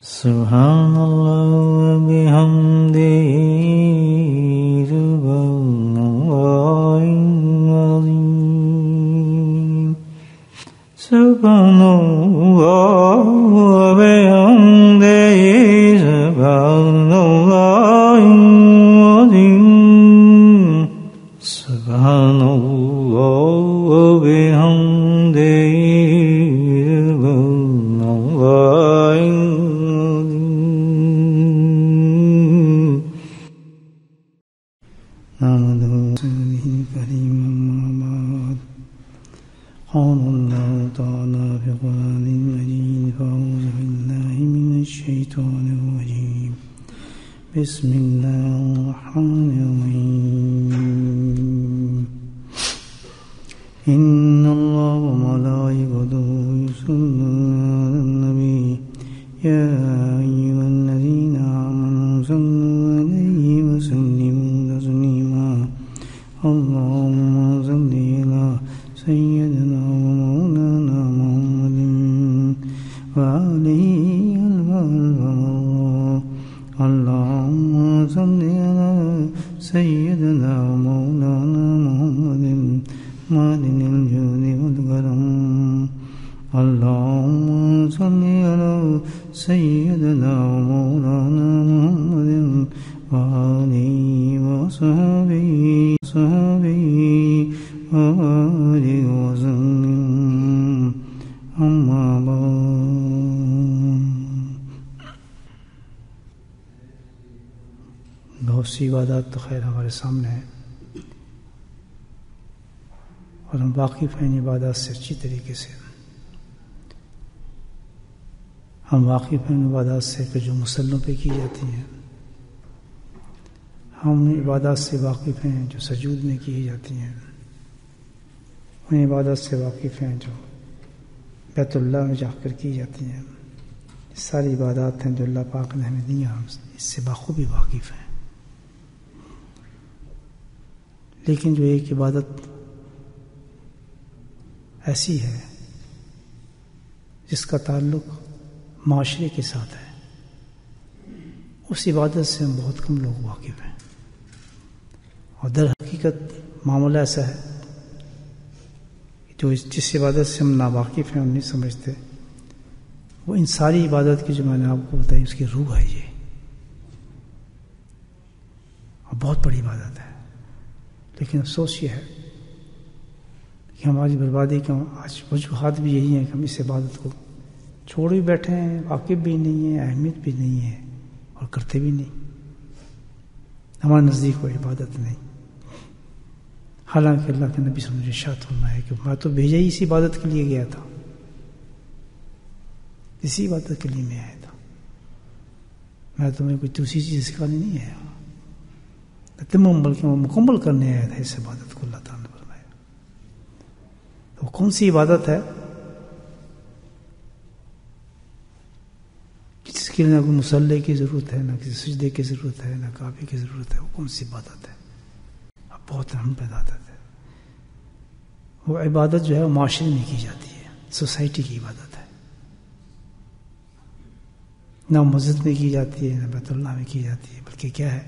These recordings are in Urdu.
سبحان اللہ وبحمدہ سبحان اللہ العظیم سبحان اللہ وبحمدہ سبحان اللہ العظیم سبحان اللہ وبحمدہ قال الله تعالى في القرآن المجيد فأعوذ بالله من الشيطان الرجيم بسم الله الرحمن الرحيم إن الله وملائكته يصلون على النبي يا أيها الذين آمنوا صلوا عليه وسلموا تسليما اللهم صل على سيدنا ومولانا محمد وآله اللهم صل على سيدنا ومولانا محمد معدن الجود والكرم اللهم صل على سيدنا ومولانا محمد وآله وصحبه وآله وسلم أما بعد بہت سی عبادات تو خیر ہمارے سامنے ہیں اور ہم واقف ہیں عبادات سے اچھی طریقے سے ہم واقف ہیں عبادات سے کہ جو مسلوں پہ کی جاتی ہیں ہم عبادات سے واقف ہیں جو سجود میں کی جاتی ہیں ان عبادت سے واقف ہیں جو بیت اللہ میں جا کر کی جاتی ہیں یہ ساری عبادات ہیں جو اللہ پاک نے ہمیں دی ہم اس سے بخوبی واقف ہیں لیکن جو ایک عبادت ایسی ہے جس کا تعلق معاشرے کے ساتھ ہے اس عبادت سے ہم بہت کم لوگ واقف ہیں اور در حقیقت معاملہ ایسا ہے جو جس عبادت سے ہم ناواقف ہیں ہم نہیں سمجھتے وہ ان ساری عبادت کی جو میں نے آپ کو بتائی اس کی روح ہے یہ اور بہت بڑی عبادت ہے لیکن افسوس یہ ہے کہ ہماری بربادی کے آج وجوہات بھی یہی ہیں کہ ہم اس عبادت کو چھوڑ بھی بیٹھے ہیں واقف بھی نہیں ہے اہمیت بھی نہیں ہے اور کرتے بھی نہیں ہمارے نزدیک کوئی عبادت نہیں حالانکہ اللہ کے نبی صلی اللہ علیہ وسلم نے ارشاد فرمایا کہ میں تو بھیجا ہی اسی عبادت کے لیے گیا تھا اسی عبادت کے لیے میں آیا تھا میں تمہیں کوئی دوسری چیز سکھانے نہیں آیا تمام بلکہ وہ مکمل کرنے آیا تھا اس عبادت کو اللہ تعالیٰ نے فرمایا تو کون سی عبادت ہے جس کے لیے نہ کوئی مصلی کی ضرورت ہے نہ کسی سجدے کی ضرورت ہے نہ کعبے کی ضرورت ہے وہ کون سی عبادت ہے اب بہت اہم عبادت ہے وہ عبادت جو ہے وہ معاشرے میں کی جاتی ہے سوسائٹی کی عبادت ہے نہ مسجد میں کی جاتی ہے نہ بیت اللہ میں کی جاتی ہے بلکہ کیا ہے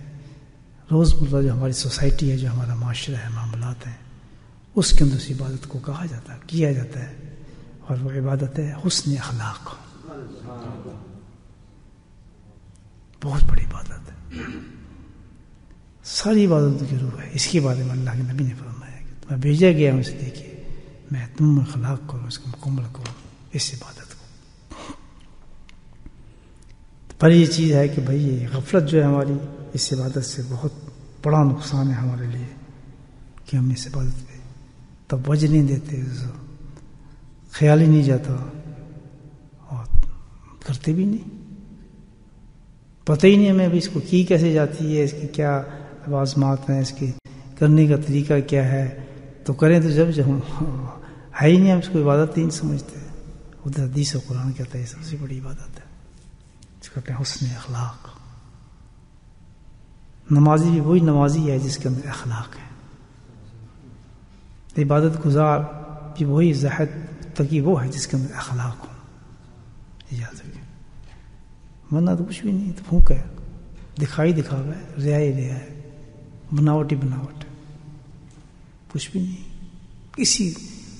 روزمرہ جو ہماری سوسائٹی ہے جو ہمارا معاشرہ ہے معاملات ہیں اس کے اندر اس عبادت کو کہا جاتا ہے کیا جاتا ہے اور وہ عبادت ہے حسن اخلاق بہت بڑی عبادت ہے ساری عبادتوں کی روح ہے اس کے بارے میں اللہ کے نبی نے فرمایا کہ میں بھیجا گیا ہوں اسے دیکھیے میں تم اخلاق کروں اس کو مکمل کروں اس عبادت کو پر یہ چیز ہے کہ بھائی یہ غفلت جو ہے ہماری اس عبادت سے بہت بڑا نقصان ہے ہمارے لیے کہ ہم اس عبادت پہ توجہ نہیں دیتے خیال ہی نہیں جاتا اور کرتے بھی نہیں پتہ ہی نہیں ہمیں اس کو کی کیسے جاتی ہے اس کی کیا لوازمات ہیں اس کی کرنے کا طریقہ کیا ہے تو کریں تو جب ہم ہے ہی نہیں ہم اس کو عبادت ہی نہیں سمجھتے ادھر حدیث و قرآن کہتا ہے سب سے بڑی عبادت ہے اس کو کہتے ہیں حسن اخلاق نمازی بھی وہی نمازی ہے جس کے اندر اخلاق ہے عبادت گزار بھی وہی زاہد تقی وہ ہے جس کے اندر اخلاق ہو یاد رکھیں ورنہ تو کچھ بھی نہیں، تو پھونک ہے، دکھائی دکھاوا ہے، ریا ہی ریا ہے، بناوٹ ہی بناوٹ ہے، کچھ بھی نہیں. کسی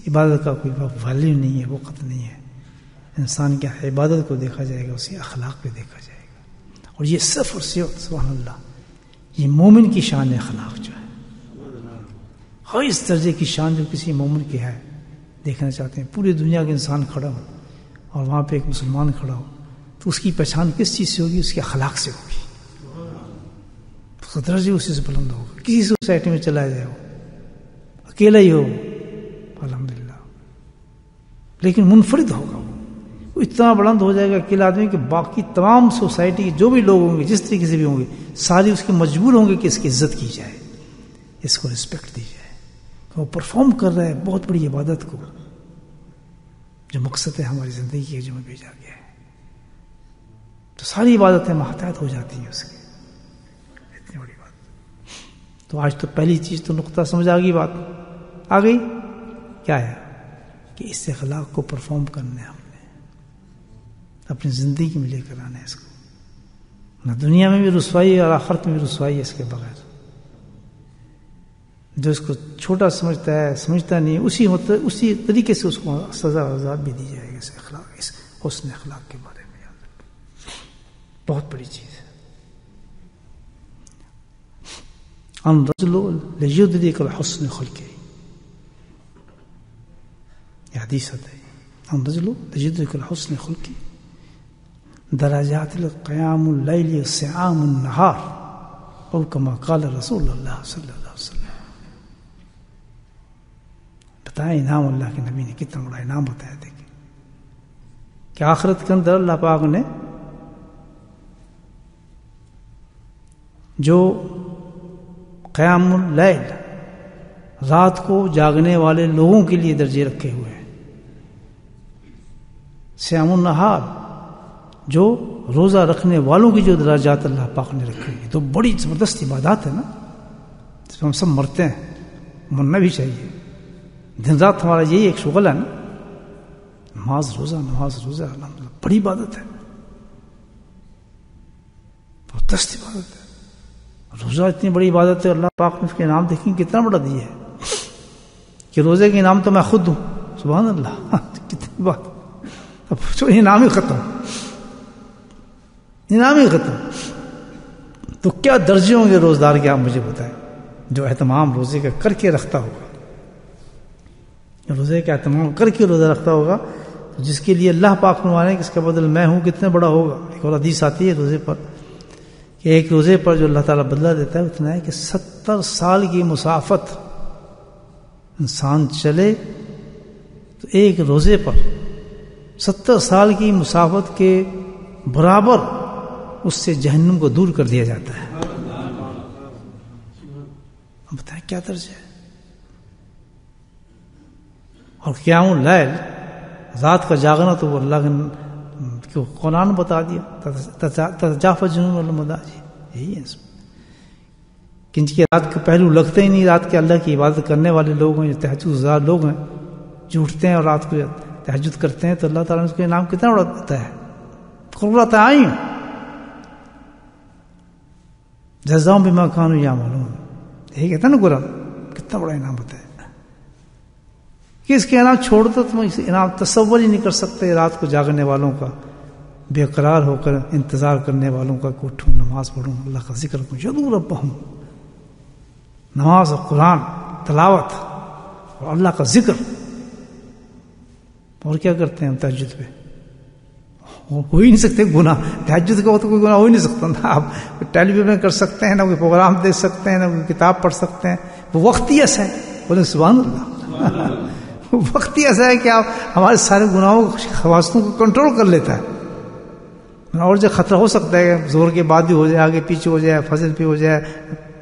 عبادت کا کوئی ویلیو نہیں ہے، وقت نہیں ہے. انسان کی عبادت کو دیکھا جائے گا، اسی اخلاق پہ دیکھا جائے گا. اور یہ صرف اور صرف سبحان اللہ یہ مومن کی شان اخلاق جو ہے، ہر اس درجے کی شان جو کسی مومن کی ہے. دیکھنا چاہتے ہیں پوری دنیا کے انسان کھڑا ہو اور وہاں پہ ایک مسلمان کھڑا ہو تو اس کی پہچان کس چیز سے ہوگی؟ اس کے اخلاق سے ہوگی. اس کا درجہ اسی سے بلند ہوگا. کسی سوسائٹی میں چلا جائے، وہ اکیلا ہی ہو الحمدللہ، لیکن منفرد ہوگا، وہ اتنا بلند ہو جائے گا اکیلا آدمی کہ باقی تمام سوسائٹی کے جو بھی لوگ ہوں گے جس طریقے سے بھی ہوں گے سارے اس کے مجبور ہوں گے کہ اس کی عزت کی جائے، اس کو رسپیکٹ دی جائے. وہ پرفارم کر رہا ہے بہت بڑی عبادت کو، جو مقصد ہے ہماری زندگی کے جو میں بھیجا گیا ہے. تو ساری عبادتیں محتاط ہو جاتی ہیں اس کی. اتنی بڑی بات. تو آج تو پہلی چیز تو نقطہ سمجھ آ گئی، بات آ گئی کیا ہے کہ اس اخلاق کو پرفارم کرنا ہے، ہم نے اپنی زندگی میں لے کر آنا ہے اس کو. نہ دنیا میں بھی رسوائی اور آخرت میں بھی رسوائی ہے اس کے بغیر. جو اس کو چھوٹا سمجھتا ہے، سمجھتا نہیں، اسی طریقے سے اس کو سزا عذاب بھی دی جائے گی. اس اخلاق، اس حسن اخلاق کے بارے میں یاد رکھیں، بہت بڑی چیز ہے. ان رجل لیدرک الحسن خلقہ، یہ حدیث ہے. ان رجل لیدرک الحسن خلقہ درجات القیام اللیل صیام النہار او کما قال رسول اللہ صلی اللہ علیہ وسلم. بتائیں انعام اللہ کے نبی نے کتنا بڑا انعام بتایا. دیکھیں کہ آخرت کے اندر اللہ پاک نے جو قیام اللیل رات کو جاگنے والے لوگوں کے لیے درجے رکھے ہوئے ہیں، صیام النہار جو روزہ رکھنے والوں کی جو درجات اللہ پاک نے رکھے ہیں. تو بڑی زبردست عبادات ہے نا، جس میں ہم سب مرتے ہیں، مرنا بھی چاہیے. دن رات ہمارا یہی ایک شغل ہے نا، نماز روزہ الحمدللہ بڑی عبادت ہے، زبردست عبادت ہے. روزہ اتنی بڑی عبادت ہے، اللہ پاک نے اس کے انعام دیکھیں کتنا بڑا دیا ہے کہ روزے کے انعام تو میں خود دوں. سبحان اللہ کتنی بات. اب انعام ہی ختم، انعام ہی ختم. تو کیا درجے ہوں گے روزدار کے، آپ مجھے بتائیں، جو اہتمام روزے کا کر کے رکھتا ہوگا، روزے کا اہتمام کر کے روزہ رکھتا ہوگا، جس کے لیے اللہ پاک فرمانے کہ اس کا بدل میں ہوں، کتنا بڑا ہوگا. ایک اور حدیث آتی ہے روزے پر کہ ایک روزے پر جو اللہ تعالیٰ بدلہ دیتا ہے اتنا ہے کہ 70 سال کی مسافت انسان چلے تو ایک روزے پر 70 سال کی مسافت کے برابر اس سے جہنم کو دور کر دیا جاتا ہے. بتائیں کیا درجہ ہے. اور قیام اللیل رات کا جاگنا تو وہ اللہ کے قرآن بتا دیا، تتجافى جنوبهم عن المضاجع. یہی ہے کنچ کے رات کے پہلو لگتے ہی نہیں. رات کے اللہ کی عبادت کرنے والے لوگ ہیں، جو تہجد گزار لوگ ہیں، جو اٹھتے ہیں اور رات کو تہجد کرتے ہیں، تو اللہ تعالیٰ نے اس کا انعام کتنا بڑا دیتا ہے. قرۃ اعین جزاؤں بما كانوا يعملون. یہی کہتا ہے نا قرآن، کتنا بڑا انعام ہوتا ہے کہ اس کے انعام چھوڑ دو. تم اس انعام تصور ہی نہیں کر سکتے رات کو جاگنے والوں کا، بے قرار ہو کر انتظار کرنے والوں کا کہ اٹھوں نماز پڑھوں، اللہ کا ذکر کروں. یدعو ربہم، نماز اور قرآن تلاوت اور اللہ کا ذکر. اور کیا کرتے ہیں ہم تہجد پہ؟ ہو ہی نہیں سکتے گناہ. تہجد کا تو کوئی گناہ ہو ہی نہیں سکتا نا. آپ ٹیلی ویژن کر سکتے ہیں، نہ کوئی پروگرام دیکھ سکتے ہیں، نہ کوئی کتاب پڑھ سکتے ہیں. وہ وقت ہی ایسا ہے. بولے سبحان اللہ. وقت ہی ایسا ہے کہ آپ ہمارے سارے گناہوں خواستوں کو کنٹرول کر لیتا ہے. اور جو خطرہ ہو سکتا ہے زور کے بعد بھی ہو جائے، آگے پیچھے ہو جائے، فضل پہ ہو جائے،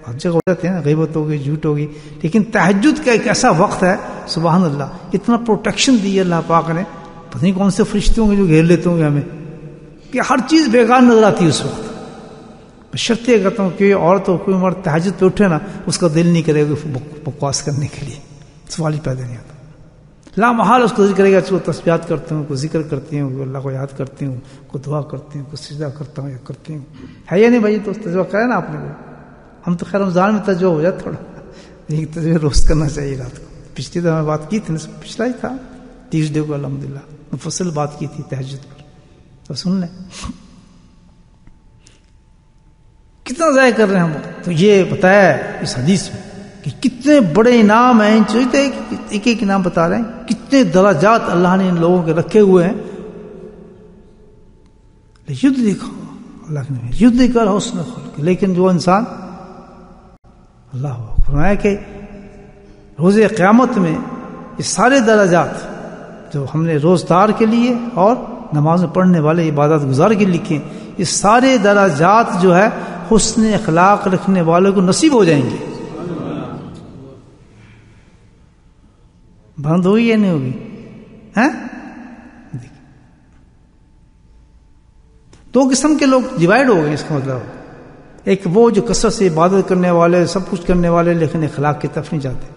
ہر جگہ ہو جاتے ہیں، غیبت ہوگی، جھوٹ ہوگی. لیکن تہجد کا ایک ایسا وقت ہے سبحان اللہ، اتنا پروٹیکشن دی ہے اللہ پاک نے. پتہ نہیں کون سے فرشتے ہوں گے جو گھیر لیتے ہوں گے ہمیں، کہ ہر چیز بیکار نظر آتی ہے اس وقت. شرط یہ کہتا ہوں کہ عورت ہو کوئی مرد تہجد پہ اٹھے نا، اس کا دل نہیں کرے گا بکواس کرنے کے لیے، سوال ہی پیدا نہیں ہوتا. لا محال اس کو ذکر کرے گا، چلو تسبیحات کرتا ہوں، کو ذکر کرتی ہوں، اللہ کو یاد کرتی ہوں، کو دعا کرتی ہوں، کو سجدہ کرتا ہوں یا کرتی ہوں. ہے یا نہیں بھائی؟ تو تجربہ کرے نا آپ نے. ہم تو خیر رمضان میں تجربہ ہو جاتا تھوڑا، لیکن تجربہ روز کرنا چاہیے. رات کو پچھلی دفعہ میں بات کی تھی نا، پچھلا ہی تھا 30 ڈے کو الحمدللہ مفصل بات کی تھی تہجد پر، تو سن لیں کتنا ضائع کر رہے ہیں ہم. تو یہ بتایا اس حدیث میں کہ کتنے بڑے انعام ہیں. ایک ایک انعام بتا رہے ہیں، کتنے درجات اللہ نے ان لوگوں کے رکھے ہوئے ہیں. یدھ لکھا اللہ نے یدھ کر حسن خلق، لیکن جو انسان اللہ فرمایا کہ روز قیامت میں یہ سارے درجات جو ہم نے روزدار کے لیے اور نماز میں پڑھنے والے عبادت گزار کے لکھے، یہ سارے درجات جو ہے حسن اخلاق رکھنے والوں کو نصیب ہو جائیں گے. بند ہوگی یا نہیں ہوگی؟ دو قسم کے لوگ ڈیوائڈ ہو گئے. اس کا مطلب ایک وہ جو کثرت سے عبادت کرنے والے، سب کچھ کرنے والے، لیکن اخلاق کی طرف نہیں جاتے.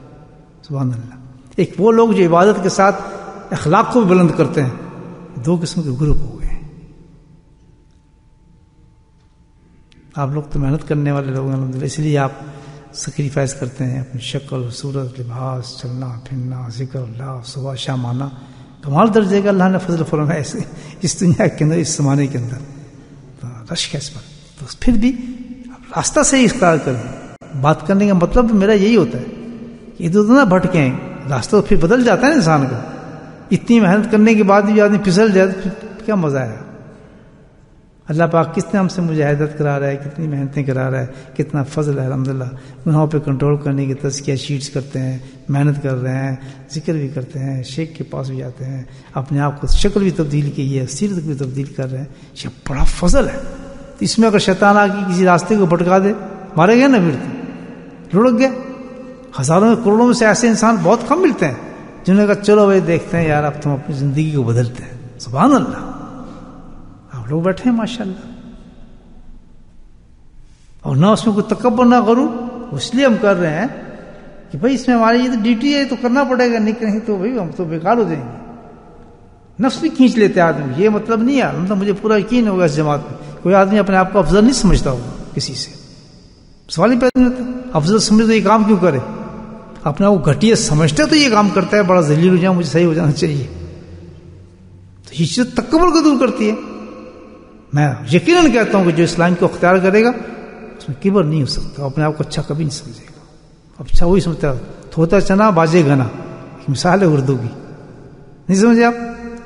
سبحان اللہ. ایک وہ لوگ جو عبادت کے ساتھ اخلاق کو بھی بلند کرتے ہیں. دو قسم کے گروپ ہو گئے. آپ لوگ تو محنت کرنے والے لوگ ہیں الحمدللہ، اس لیے آپ سیکریفائز کرتے ہیں اپنی شکل، صورت، لباس، چلنا پھرنا، ذکر اللہ، صبح شام آنا. کمال درجے کا اللہ نے فضل فرمایا ایسے اس دنیا کے اندر، اس زمانے کے اندر. تو رشک ہے اس پر. تو پھر بھی راستہ سے ہی اختیار کریں. بات کرنے کا مطلب میرا یہی ہوتا ہے کہ ادھر ادھر نہ بھٹکیں. راستہ تو پھر بدل جاتا ہے نا انسان کا. اتنی محنت کرنے کے بعد بھی آدمی پھسل جائے تو پھر کیا مزہ آیا. اللہ پاک کتنے ہم سے مجاہدت کرا رہا ہے، کتنی محنتیں کرا رہا ہے، کتنا فضل ہے الحمدللہ. گناہوں پہ کنٹرول کرنے کی تزکیہ شیٹس کرتے ہیں، محنت کر رہے ہیں، ذکر بھی کرتے ہیں، شیخ کے پاس بھی جاتے ہیں، اپنے آپ کو شکل بھی تبدیل کی ہے، سیرت بھی تبدیل کر رہے ہیں. یہ بڑا فضل ہے. اس میں اگر شیطان آ کے کسی راستے کو بھٹکا دے، مارے گئے نا، پھر تو لڑک گئے. ہزاروں میں کروڑوں میں سے ایسے انسان بہت کم ملتے ہیں جنہوں نے کہا چلو بھائی دیکھتے ہیں یار اب تم اپنی زندگی کو بدلتے ہیں. سبحان اللہ. آپ لوگ بیٹھے ہیں ماشاءاللہ، اور نہ اس میں کوئی تکبر نہ کروں. اس لیے ہم کر رہے ہیں کہ بھائی اس میں ہماری یہ تو ڈیوٹی ہے، تو کرنا پڑے گا، نہیں تو بھائی ہم تو بیکار ہو جائیں گے. نفس بھی کھینچ لیتے آدمی. یہ مطلب نہیں ہے، مطلب مجھے پورا یقین ہوگا اس جماعت میں کوئی آدمی اپنے آپ کو افضل نہیں سمجھتا ہوگا کسی سے. سوال ہی پیدا نہیں ہوتا. افضل سمجھے تو یہ کام کیوں کرے؟ اپنے آپ کو گھٹیا سمجھتے تو یہ کام کرتا ہے، بڑا ذلیل ہو جاؤں، مجھے صحیح ہو جانا چاہیے. تو یہ چیز تکبر کو دور کرتی ہے. میں یقیناً کہتا ہوں کہ جو اسلام کو اختیار کرے گا اس میں کبر نہیں ہو سکتا. اپنے آپ کو اچھا کبھی نہیں سمجھے گا. اچھا وہی سمجھتا ہے. تھوتا چنا باجے گنا، ایک مثال ہے اردو کی، نہیں سمجھے آپ؟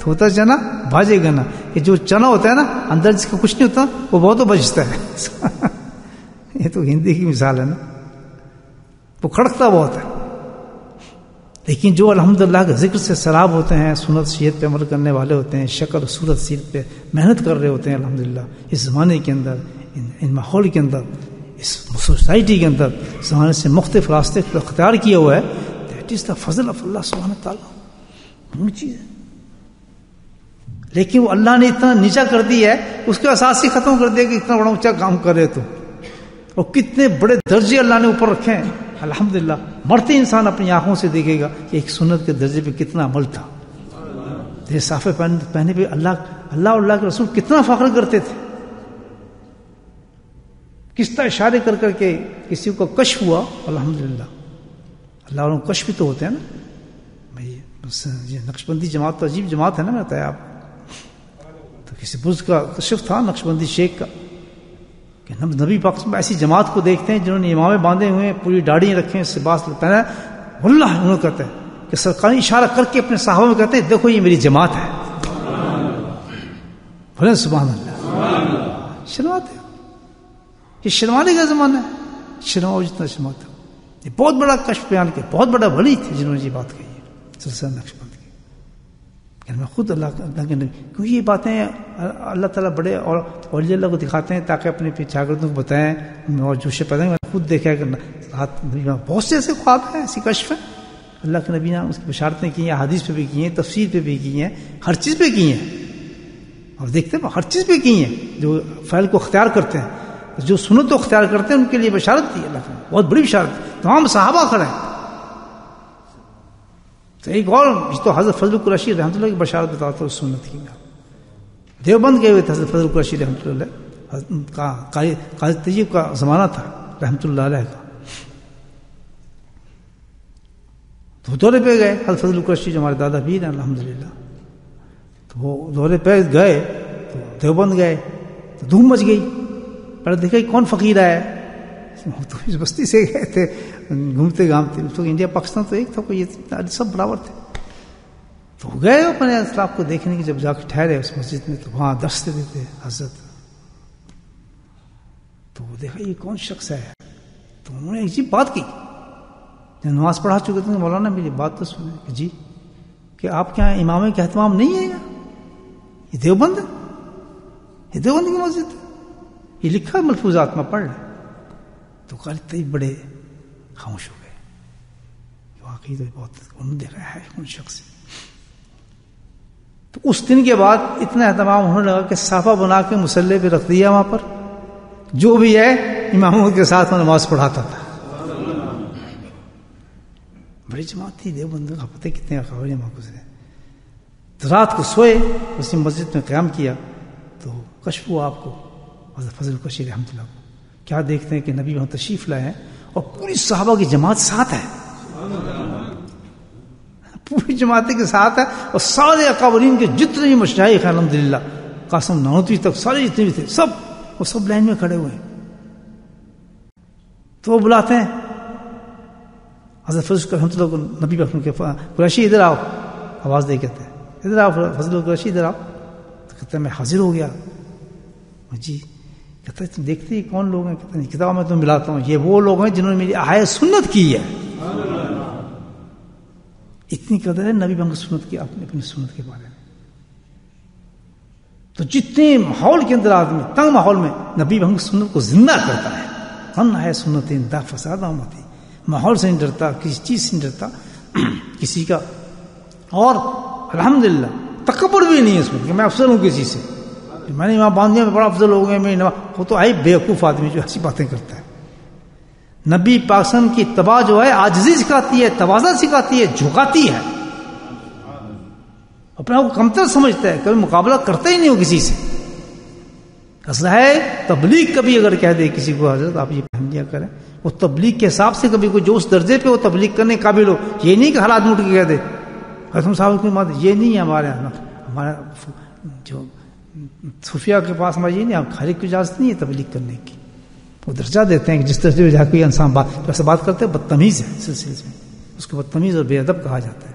تھوتا چنا باجے گنا. یہ جو چنا ہوتا ہے نا اندر جس کا کچھ نہیں ہوتا وہ بہت بجتا ہے. یہ تو ہندی کی مثال ہے نا، وہ کھڑکتا بہت ہے. لیکن جو الحمدللہ کے ذکر سے سراب ہوتے ہیں، سنت شریعت پہ عمل کرنے والے ہوتے ہیں، شکل صورت سیرت پہ محنت کر رہے ہوتے ہیں الحمدللہ، اس زمانے کے اندر، ان ماحول کے اندر، اس سوسائٹی کے اندر زمانے سے مختلف راستے کو اختیار کیا ہوا ہے. That is the Fazal of اللہ سبحانہ تعالیٰ. بڑی چیز ہے. لیکن وہ اللہ نے اتنا نیچا کر دیا ہے، اس کے اساس ہی ختم کر دیا کہ اتنا بڑا اونچا کام کر رہے تو. اور کتنے بڑے درجے اللہ نے اوپر رکھے ہیں الحمدللہ. مرتے انسان اپنی آنکھوں سے دیکھے گا کہ ایک سنت کے درجے پہ کتنا عمل تھا. صافے پہنے پہ اللہ اور اللہ کے رسول کتنا فخر کرتے تھے. کس طرح اشارے کر کر کے کسی کو کشف ہوا الحمدللہ. اللہ والوں کشف بھی تو ہوتے ہیں نا بھائی. یہ نقشبندی جماعت تو عجیب جماعت ہے نا، میں بتایا آپ. تو کسی بزرگ کا کشف تھا نقشبندی شیخ کا کہ نبی پاک ایسی جماعت کو دیکھتے ہیں جنہوں نے امامے باندھے ہوئے ہیں، پوری داڑھی رکھے ہیں، لباس پہنا ہے. اللہ انہوں کہتے ہیں کہ سرکاری اشارہ کر کے اپنے صحابہ میں کہتے ہیں دیکھو یہ میری جماعت ہے. بولے سبحان اللہ. شرماتے یہ شرمانے کا زمانہ ہے. شرماؤ جتنا شرماتے. یہ بہت بڑا کشف بیان کیا. بہت بڑا ولی تھے جنہوں نے یہ بات کہی ہے سلسلہ نقشبند کی. میں خود اللہ کے نبی، کیونکہ یہ باتیں اللہ تعالیٰ بڑے اور اولیاء اللہ کو دکھاتے ہیں تاکہ اپنے شاگردوں کو بتائیں، ان میں اور جوشے پیدا. میں خود دیکھا کہ بہت سے ایسے خواب ہیں، ایسی کشف ہیں. اللہ کے نبی نے اس کی بشارتیں کی ہیں، حدیث پہ بھی کی ہیں، تفسیر پہ بھی کی ہیں، ہر چیز پہ کی ہیں. اور دیکھتے ہیں ہر چیز پہ کی ہیں. جو فعل کو اختیار کرتے ہیں، جو سنت کو اختیار کرتے ہیں، ان کے لیے بشارت دی اللہ نے، بہت بڑی بشارت. تمام صحابہ کھڑے ہیں. تو ایک اور تو حضرت فضل قریشی رحمۃ اللہ کی بشارت بتاتا ہوں سنت کی. دیوبند گئے ہوئے تھے حضرت فضل قریشی رحمۃ اللہ کا، قاضی طیب کا زمانہ تھا رحمۃ اللہ علیہ کا. تو دورے پہ گئے حضرت فضل قریشی جو ہمارے دادا پیر ہیں الحمدللہ. تو وہ دورے پہ گئے تو دیوبند گئے تو دھوم مچ گئی. پہلے دیکھا کہ کون فقیر آیا ہے. تو اس بستی سے گئے تھے گھومتے گھامتے. تو انڈیا پاکستان تو ایک تھا، کوئی سب برابر تھے. تو گئے اپنے اسلاف کو دیکھنے کی. جب جا کے ٹھہرے اس مسجد میں تو وہاں درس دیتے تھے حضرت. تو وہ دیکھا یہ کون شخص ہے. تو انہوں نے ایک عجیب بات کی. جب نماز پڑھا چکے تھے مولانا میری بات تو سنیں کہ جی کہ آپ کے یہاں امام کا اہتمام نہیں ہے. یہ دیوبند ہے، یہ دیوبند کی مسجد ہے، یہ لکھا ہے ملفوظات میں پڑھ لیں. تو قاری طیب بڑے خاموش ہو گئے. واقعی تو بہت انہوں نے دیکھا ہے کون شخص ہے. تو اس دن کے بعد اتنا اہتمام ہونے لگا کہ صافہ بنا کے مصلی پہ رکھ دیا. وہاں پر جو بھی ہے اماموں کے ساتھ وہ نماز پڑھاتا تھا. بڑی جماعت تھی دیوبند کا، پتہ کتنے خبر محفوظ ہے. تو رات کو سوئے اسی مسجد میں قیام کیا. تو کشف ہوا آپ کو حضرت فضل قریشی رحمۃ اللہ کو. کیا دیکھتے ہیں کہ نبی وہاں تشریف لائے ہیں اور پوری صحابہ کی جماعت ساتھ ہے. پوری جماعت کے ساتھ ہے. اور سارے اکابرین کے جتنے بھی مشائخ ہیں الحمدللہ قاسم نانوتوی تک سارے جتنے بھی تھے وہ سب لائن میں کھڑے ہوئے ہیں. تو وہ بلاتے ہیں حضرت فضل رحمۃ اللہ کو. نبی کے قریشی ادھر آؤ، آواز دے کہتے ہیں ادھر آؤ فضل قریشی ادھر آؤ. تو کہتے ہیں میں حاضر ہو گیا. جی کہتا ہے تم دیکھتے ہی کون لوگ ہیں. کہتے ہیں کتاب میں تم ملاتا ہوں یہ وہ لوگ ہیں جنہوں نے میری احیا سنت کی ہے. اتنی قدر ہے نبی کی سنت کی اپنی سنت کے بارے میں. تو جتنے ماحول کے اندر آدمی تنگ ماحول میں نبی کی سنت کو زندہ کرتا ہے. ان ہے سنت دا فساد آمتی. ماحول سے نہیں ڈرتا، کسی چیز سے نہیں ڈرتا کسی کا. اور الحمدللہ تکبر بھی نہیں ہے اس میں کہ میں افضل ہوں کسی سے. میں نے وہاں باندھ دیا میں بڑا افضل ہو گیا. وہ تو آئی بیوقوف آدمی جو ایسی باتیں کرتا ہے. نبی پاک صلی اللہ علیہ وسلم کی اتباع جو ہے عاجزی سکھاتی ہے، تواضع سکھاتی ہے، جھکاتی ہے. اپنے آپ کو کمتر سمجھتا ہے، کبھی مقابلہ کرتا ہی نہیں ہو کسی سے. اصل ہے تبلیغ کبھی اگر کہہ دے کسی کو حضرت آپ یہ پہن لیا کریں، وہ تبلیغ کے حساب سے کبھی کوئی جو اس درجے پہ وہ تبلیغ کرنے کے قابل ہو. یہ نہیں کہ حالات میں اٹھ کے کہہ دے قسم صاحب کی بات یہ نہیں ہے ہمارے یہاں. ہمارا جو صوفیہ کے پاس ہماری یہ نہیں، ہم ہر ایک کو اجازت نہیں ہے تبلیغ کرنے کی. وہ درجہ دیتے ہیں کہ جس درجے پہ جا کے انسان ویسے بات کرتے ہیں بدتمیز ہے سلسلے میں، اس کو بدتمیز اور بے ادب کہا جاتا ہے.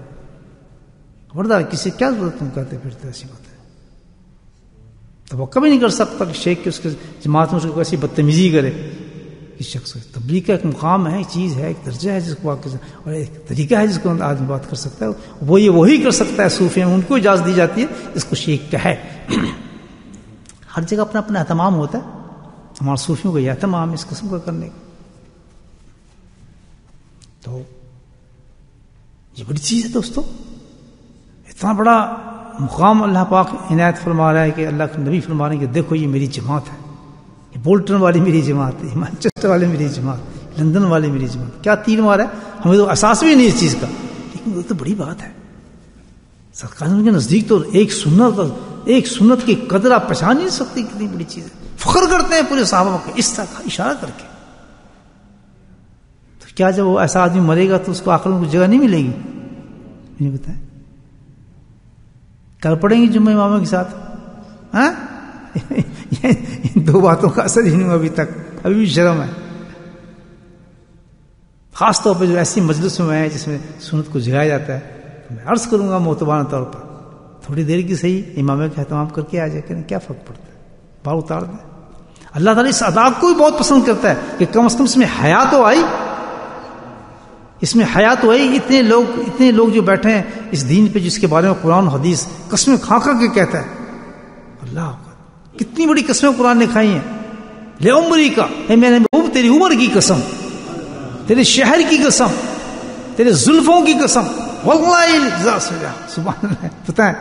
خبردار کسی کیا ضرورت تم کہتے پھرتے ایسی بات ہے. تو وہ کبھی نہیں کر سکتا کہ شیخ کی اس کے جماعت میں اس کو ایسی بدتمیزی کرے. اس شخص کو تبلیغ کا ایک مقام ہے، ایک چیز ہے، ایک درجہ ہے جس کو اور ایک طریقہ ہے جس کو آدمی بات کر سکتا ہے. وہی کر سکتا ہے. صوفی میں ان کو اجازت دی جاتی ہے اس کو شیخ کہے. ہر جگہ اپنا اپنا اہتمام ہوتا ہے. ہمارے صوفیوں کا یہ اہتمام اس قسم کا کرنے کا. تو یہ بڑی چیز ہے دوستو. اتنا بڑا مقام اللہ پاک عنایت فرما رہا ہے کہ اللہ کے نبی فرما رہے ہیں کہ دیکھو یہ میری جماعت ہے. یہ بولٹن والی میری جماعت ہے، مانچسٹر والی میری جماعت، لندن والی میری جماعت. کیا تیر مارا ہے، ہمیں تو احساس بھی نہیں اس چیز کا، لیکن وہ تو بڑی بات ہے. سرکار کے نزدیک تو ایک سنت کی قدر آپ پہچان نہیں سکتے. کتنی بڑی چیز ہے. فخر کرتے ہیں پورے صحابہ کو اس طرح کا اشارہ کر کے. تو کیا جب وہ ایسا آدمی مرے گا تو اس کو آخر میں کچھ جگہ نہیں ملے گی؟ مجھے بتائیں. کل پڑیں گے جمعہ اماموں کے ساتھ. ہاں ان دو باتوں کا اثر ہی نہیں ہوا ابھی تک. ابھی بھی شرم ہے. خاص طور پہ جو ایسی مجلس میں ہے جس میں سنت کو جگایا جاتا ہے. میں عرض کروں گا معتبرانہ طور پر تھوڑی دیر کی صحیح امامے کا اہتمام کر کے آ جائے کریں. کیا فرق پڑتا ہے؟ بار اتار دیں. اللہ تعالیٰ اس ادا کو بھی بہت پسند کرتا ہے کہ کم از کم اس میں حیا تو آئی. اس میں حیا تو آئی. اتنے لوگ جو بیٹھے ہیں اس دین پہ جس کے بارے میں قرآن و حدیث قسمیں کھا کر کے کہتا ہے. اللہ کتنی بڑی قسمیں قرآن نے کھائی ہیں. لے عمری کا میں نے تیری عمر کی قسم، تیرے شہر کی قسم، تیرے زلفوں کی قسم. واللہ سبحان اللہ. پتہ ہے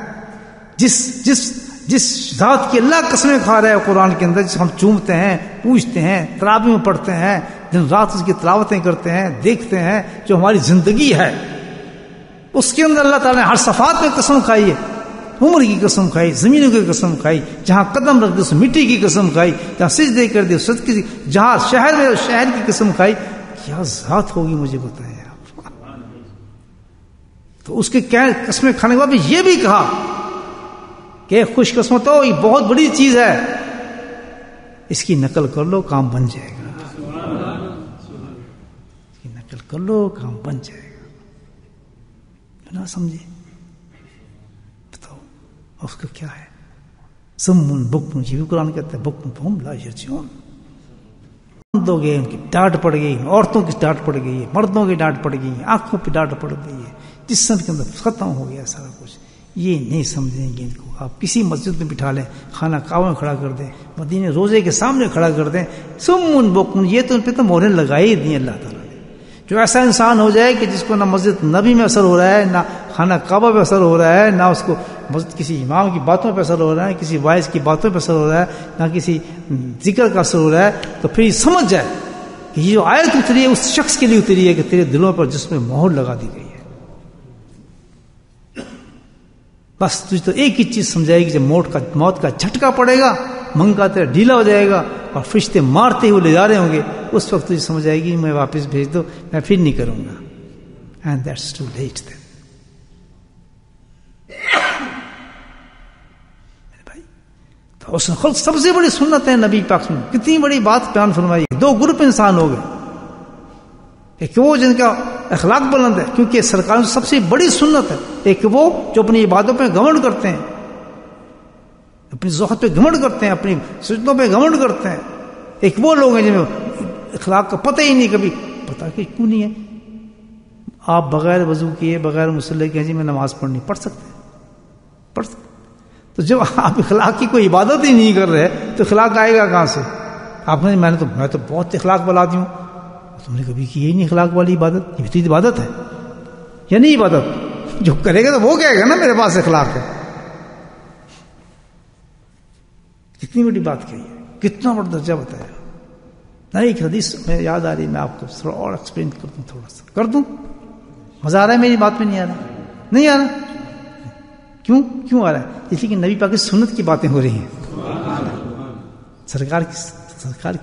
جس ذات کی اللہ قسمیں کھا رہا ہے قرآن کے اندر، جس ہم چومتے ہیں، پوچھتے ہیں، تراویح میں پڑھتے ہیں، دن رات اس کی تلاوتیں کرتے ہیں، دیکھتے ہیں، جو ہماری زندگی ہے اس کے اندر اللہ تعالیٰ نے ہر صفات میں قسم کھائی ہے، عمر کی قسم کھائی، زمینوں کی قسم کھائی، جہاں قدم رکھ دے اس مٹی کی قسم کھائی، جہاں سجدے کر دے صدقے کی، جہاں شہر میں شہر کی قسم کھائی. کیا ذات ہوگی مجھے بتائیں آپ. تو اس کے قسمیں کھانے کے بعد بھی یہ بھی کہا کہ خوش قسمت ہو، یہ بہت بڑی چیز ہے، اس کی نقل کر لو کام بن جائے گا. اس کی نقل کر لو کام بن جائے گا. نہ سمجھے بتاؤ اس کا کیا ہے؟ سمن بکم، یہ بھی قرآن کہتا ہے بکم فہم لا یرجعون. دو گئے ان کی ڈانٹ پڑ گئی، عورتوں کی ڈانٹ پڑ گئی ہے، مردوں کی ڈانٹ پڑ گئی ہے، آنکھوں پہ ڈانٹ پڑ گئی ہے، جسم کے اندر ختم ہو گیا سارا کچھ. یہ نہیں سمجھیں گے ان کو. آپ کسی مسجد میں بٹھا لیں، خانہ کعبہ میں کھڑا کر دیں، مدینے روزے کے سامنے کھڑا کر دیں، سمن بکم، یہ تو ان پہ تو مہریں لگائی دی اللہ تعالیٰ نے. جو ایسا انسان ہو جائے کہ جس کو نہ مسجد نبی میں اثر ہو رہا ہے، نہ خانہ کعبہ پہ اثر ہو رہا ہے، نہ اس کو کسی امام کی باتوں پہ اثر ہو رہا ہے، کسی وائز کی باتوں پہ اثر ہو رہا ہے، نہ کسی ذکر کا اثر ہو رہا ہے، تو پھر یہ سمجھ جائے کہ یہ جو آیت اتری ہے اس شخص کے لیے اتری ہے کہ تیرے دلوں پر جس میں مہر لگا دی گئی ہے. بس تجھے تو ایک ہی چیز سمجھائے گی، جب موت کا جھٹکا پڑے گا، منگا تیرا ڈھیلا ہو جائے گا اور فرشتے مارتے ہوئے لے جا رہے ہوں گے، اس وقت تجھے سمجھ آئے گی میں واپس بھیج دو، میں پھر نہیں کروں گا. And that's too late then. میرے بھائی تو اس نے سب سے بڑی سنت ہے نبی پاک میں، کتنی بڑی بات بیان فرمائی. دو گروپ انسان ہو گئے، ایک وہ جن کا اخلاق بلند ہے کیونکہ سرکار سب سے بڑی سنت ہے، ایک وہ جو اپنی عبادتوں پہ گھمنڈ کرتے ہیں، اپنی ذوق پہ گھمنڈ کرتے ہیں، اپنی سجدوں پہ گھمنڈ کرتے ہیں. ایک وہ لوگ ہیں جنہیں اخلاق کا پتہ ہی نہیں، کبھی پتہ کہ کیوں نہیں ہے. آپ بغیر وضو کیے، بغیر مصلی کے جی میں نماز پڑھ سکتے. تو جب آپ اخلاق کی کوئی عبادت ہی نہیں کر رہے تو اخلاق آئے گا کہاں سے؟ آپ نے میں تو بہت اخلاق والا آدمی ہوں. تم نے کبھی کی ہی نہیں اخلاق والی عبادت. یہ تو عبادت ہے یا نہیں عبادت؟ جو کرے گا تو وہ کہے گا نا میرے پاس اخلاق ہے. کتنی بڑی بات کہی ہے، کتنا بڑا درجہ بتایا. نہیں ایک حدیث میں یاد آ رہی، میں آپ کو تھوڑا اور ایکسپلین کر دوں، تھوڑا سا کر دوں. مزہ آ رہا ہے میری بات میں؟ نہیں آ رہا؟ نہیں آ رہا؟ کیوں آ رہا ہے؟ اس لیے کہ نبی پاک کی سنت کی باتیں ہو رہی ہیں، سرکار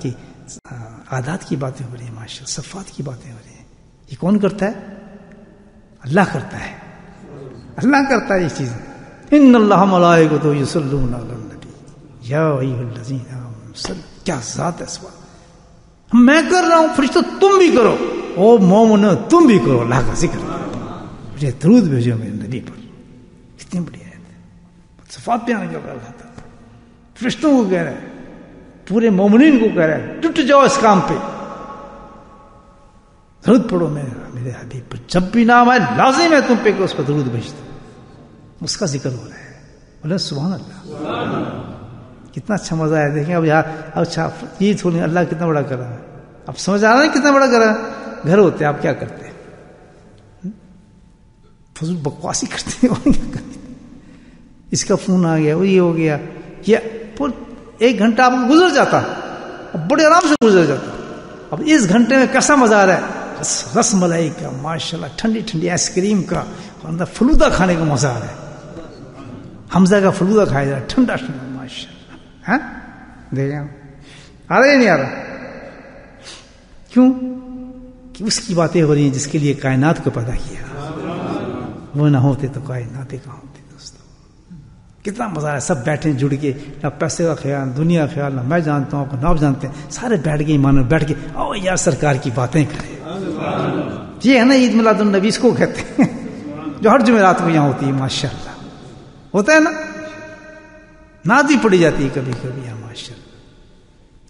کی عادات کی باتیں ہو رہی ہیں، ماشاء صفات کی باتیں ہو رہی ہیں. یہ کون کرتا ہے؟ اللہ کرتا ہے. اللہ کرتا ہے یہ چیز. ان اللہ ملائکۃ یصلون علی النبی یا ایھا الذین آمنوا صلوا. کیا ذات ہے سبحان. میں کر رہا ہوں، فرشتوں تم بھی کرو، او مومنو تم بھی کرو اللہ کا ذکر، مجھے درود بھیجو میرے نبی پر. کتنی بڑی ہے، صفات بیان کر رہا ہے اللہ تعالیٰ. فرشتوں کو کہہ رہا ہے، پورے مومنین کو کہہ رہا ہے ٹوٹ جاؤ اس کام پہ، درود پڑھو میرے حبیب پر. جب بھی نام آئے لازم ہے تم پہ کہ اس پر درود بھیج دو. اس کا ذکر ہو رہا ہے. بولے سبحان اللہ. کتنا اچھا مزہ ہے. دیکھیں اب یار اچھا یہ تھوڑی اللہ کتنا بڑا کر رہا ہے. اب سمجھ آ رہا ہے کتنا بڑا کر رہا ہے. گھر ہوتے آپ کیا کرتے ہیں؟ فضول بکواسی کرتے ہیں. اس کا فون آ گیا، وہ یہ ہو گیا، یہ ایک گھنٹہ آپ کو گزر جاتا، بڑے آرام سے گزر جاتا. اب اس گھنٹے میں کیسا مزہ آ رہا ہے؟ رس ملائی کا، ماشاءاللہ ٹھنڈی ٹھنڈی آئس کریم کا، اور اندر فلودہ کھانے کا مزہ آ رہا ہے. حمزہ کا فلودہ کھایا جا رہا ہے ٹھنڈا ٹھنڈا، ماشاءاللہ. ہاں دیکھیں آ رہا ہے نہیں آ رہا؟ کیوں؟ کہ اس کی باتیں ہو رہی ہیں جس کے لیے کائنات کو پیدا کیا. وہ نہ ہوتے تو کائنات کہاں ہوتی دوستو. کتنا مزہ ہے. سب بیٹھے جڑ کے، نہ پیسے کا خیال، دنیا کا خیال، نہ میں جانتا ہوں آپ کو، نہ آپ جانتے ہیں، سارے بیٹھ گئے ایمان میں بیٹھ کے او یار سرکار کی باتیں کریں. یہ ہے نا عید میلاد النبی، اس کو کہتے ہیں، جو ہر جمعرات کو یہاں ہوتی ہے. ماشاءاللہ ہوتا ہے نا، نعت بھی پڑھی جاتی ہے کبھی کبھی یہاں ماشاءاللہ.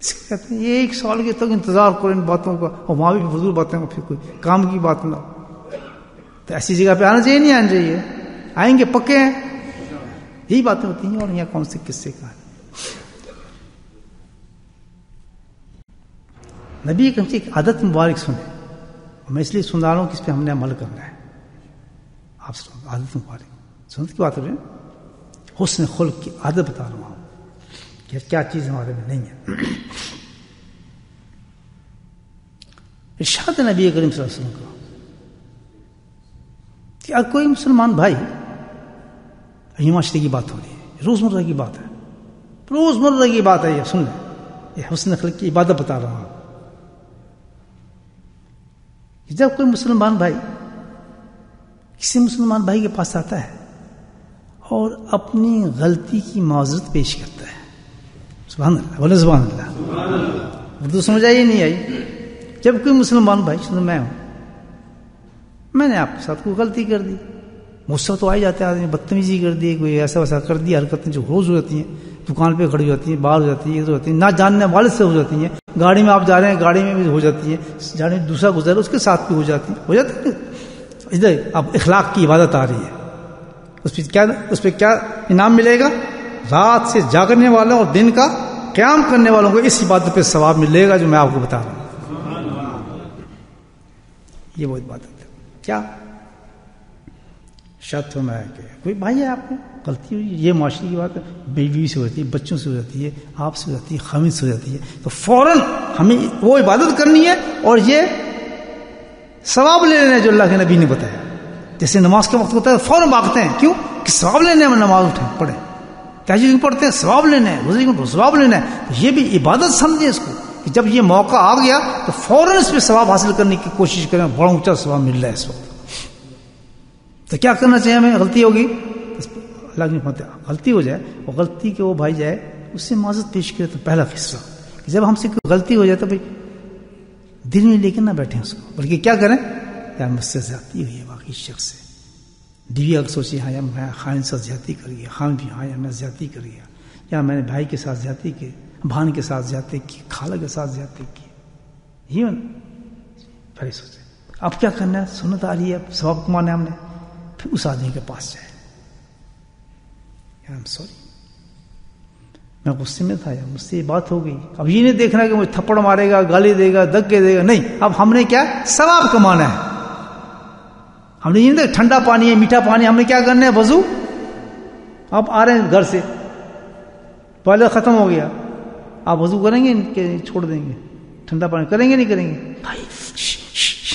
اس کو کہتے ہیں یہ ایک سال کے تک انتظار کرو ان باتوں کا، اور وہاں بھی فضول باتیں ہو، پھر کوئی کام کی بات نہ ہو. تو ایسی جگہ پہ آنا چاہیے نہیں آنا چاہیے؟ آئیں گے پکے ہیں. یہی باتیں ہوتی ہیں. اور یہاں کون سے قصے کا نبی کریم کی ایک عادت مبارک سنیں. میں اس لیے سن رہا ہوں کہ اس پہ ہم نے عمل کرنا ہے. آپ سنو عادت مبارک سنت کی بات ہو رہی ہے، حسن خلق کی عادت بتا رہا ہوں کہ کیا چیز ہمارے میں نہیں ہے. ارشاد نبی کریم صلی اللہ علیہ وسلم کا کہ کہ اگر کوئی مسلمان بھائی، یہ معاشرے کی بات ہو رہی ہے، روزمرہ کی بات ہے، روزمرہ کی بات ہے، یہ سن لیں، یہ حسن خلق کی عبادت بتا رہا ہوں. جب کوئی مسلمان بھائی کسی مسلمان بھائی کے پاس آتا ہے اور اپنی غلطی کی معذرت پیش کرتا ہے، سبحان اللہ، بولے سبحان اللہ. اردو سمجھ آئی نہیں آئی؟ جب کوئی مسلمان بھائی، میں نے آپ کے ساتھ کوئی غلطی کر دی، غصہ تو آ جاتا ہے آدمی، بدتمیزی کر دی، کوئی ایسا ویسا کر دی، حرکتیں جو روز ہو جاتی ہیں، دکان پہ کھڑی ہوتی ہیں، باہر ہو جاتی ہیں، ادھر ہوتی ہیں، نہ جاننے والے سے ہو جاتی ہیں، گاڑی میں آپ جا رہے ہیں گاڑی میں بھی ہو جاتی ہیں، جانے دوسرا گزر اس کے ساتھ بھی ہو جاتی ہیں. ادھر اب اخلاق کی عبادت آ رہی ہے، اس پہ کیا انعام ملے گا؟ رات سے جاگنے والوں اور دن کا قیام کرنے والوں کو اس عبادت پہ ثواب ملے گا جو میں آپ کو بتا رہا ہوں. یہ وہ عبادت ہے. کیا شرط میں کہ کوئی بھائی ہے آپ کو غلطی ہوئی، یہ معاشرے کی بات ہے، بیوی سے ہو جاتی ہے، بچوں سے ہو جاتی ہے، آپ سے ہو جاتی ہے، خامد سے ہو جاتی ہے، تو فوراً ہمیں وہ عبادت کرنی ہے اور یہ ثواب لے لینا جو اللہ کے نبی نے بتایا. جیسے نماز کے وقت ہوتا ہے فوراً بھاگتے ہیں، کیوں کہ ثواب لینے میں نماز اٹھیں پڑھیں، کیا چیز پڑھتے ہیں؟ ثواب لینا ہے، روزے کو ثواب لینا ہے. تو یہ بھی عبادت سمجھیں اس کو کہ جب یہ موقع آ گیا تو فوراً اس پہ ثواب حاصل کرنے کی کوشش کریں، بڑا اونچا ثواب مل رہا ہے اس وقت. تو کیا کرنا چاہیے ہمیں؟ غلطی ہوگی، اللہ کی مت غلطی ہو جائے اور غلطی کے وہ بھائی جائے اس سے معذرت پیش کرے. تو پہلا حصہ جب ہم سے کوئی غلطی ہو جائے تو بھائی دل میں لے کے نہ بیٹھیں اس کو، بلکہ کیا کریں؟ یار مجھ سے زیادتی ہوئی ہے واقعی شخص سے. بیوی اگر سوچی ہاں یار میں خاوند سے زیادتی کر گیا، خاوند بھی ہاں یار میں زیادتی کر گیا، یا میں نے بھائی کے ساتھ زیادتی کی، بہن کے ساتھ زیادتی کی، خالہ کے ساتھ زیادتی کی، یہ پہلے سوچے اب کیا کرنا ہے. سنت آ رہی ہے، ثواب کمانا ہے ہم نے. پھر اس آدمی کے پاس جائے، یار سوری میں غصے میں تھا، یار مجھ سے یہ بات ہو گئی. اب یہ نہیں دیکھنا کہ مجھے تھپڑ مارے گا، گالی دے گا، دھکے دے گا، نہیں. اب ہم نے کیا ثواب کمانا ہے. ہم نے یہ نہیں دیکھا ٹھنڈا پانی ہے، میٹھا پانی، ہم نے کیا کرنا ہے؟ وضو. آپ آ رہے ہیں گھر سے، پہلے ختم ہو گیا، آپ وضو کریں گے کہ چھوڑ دیں گے؟ ٹھنڈا پانی کریں گے نہیں کریں گے؟ بھائی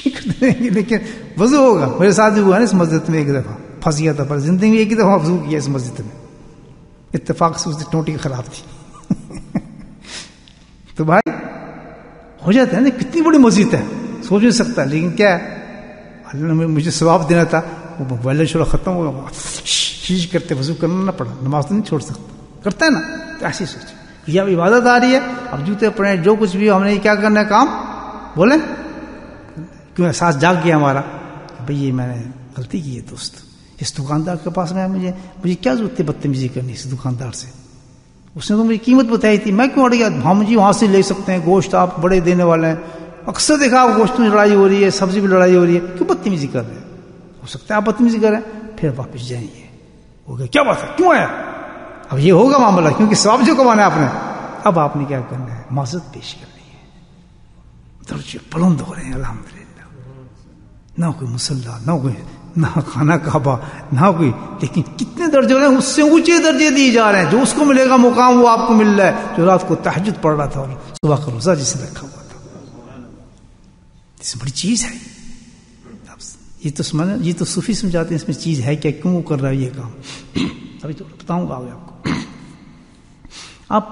کریں گے، لیکن وضو ہوگا. میرے ساتھ بھی ہوا ہے نا اس مسجد میں، ایک دفعہ پھنس گیا تھا، پر زندگی میں ایک ہی دفعہ وضو کیا اس مسجد میں، اتفاق سے اس کی ٹوٹی خراب تھی. تو بھائی ہو جاتا ہے نا، کتنی بڑی مسجد ہے سوچ نہیں سکتا، لیکن کیا ہے اللہ نے مجھے ثواب دینا تھا. وہ ویلر شورا ختم ہو گیا، شیش کرتے وضو کرنا نہ پڑا، نماز تو نہیں چھوڑ سکتا، کرتا ہے نا. تو ایسی سوچ یہ اب عبادت آ رہی ہے، اب جوتے پڑے جو کچھ بھی ہم نے کیا کرنا ہے کام بولیں، کیوں احساس جاگ گیا ہمارا کہ بھئی یہ میں نے غلطی کی ہے. دوست اس دکاندار کے پاس میں مجھے کیا ضرورت تھی بدتمیزی کرنی اس دکاندار سے؟ اس نے تو مجھے قیمت بتائی تھی، میں کیوں اڑ گیا؟ ہم جی وہاں سے لے سکتے ہیں گوشت، آپ بڑے دینے والے ہیں. اکثر دیکھا آپ گوشت میں لڑائی ہو رہی ہے، سبزی میں لڑائی ہو رہی ہے، کیوں بدتمیزی کر رہے ہیں؟ ہو سکتا ہے آپ بدتمیزی کریں، پھر واپس جائیں گے. ہو گیا کیا بات ہے، کیوں آیا؟ اب یہ ہوگا معاملہ، کیونکہ ثواب جو کمانا ہے آپ نے. اب آپ نے کیا کرنا ہے؟ معذرت پیش کرنی ہے. درجے بلند ہو رہے ہیں الحمدللہ، نہ کوئی مسلح، نہ خانہ کعبہ، نہ کوئی، لیکن کتنے درجے ہو رہے ہیں؟ اس سے اونچے درجے دیے جا رہے ہیں. جو اس کو ملے گا مقام وہ آپ کو مل رہا ہے، جو رات کو تہجد پڑھ رہا تھا اور صبح کا روزہ جس نے رکھا ہوا تھا. اس بڑی چیز ہے یہ تو صوفی سمجھاتے ہیں اس میں چیز ہے کیا، کیوں کر رہا ہے یہ کام. ابھی تو بتاؤں گا آگے آپ کو. اب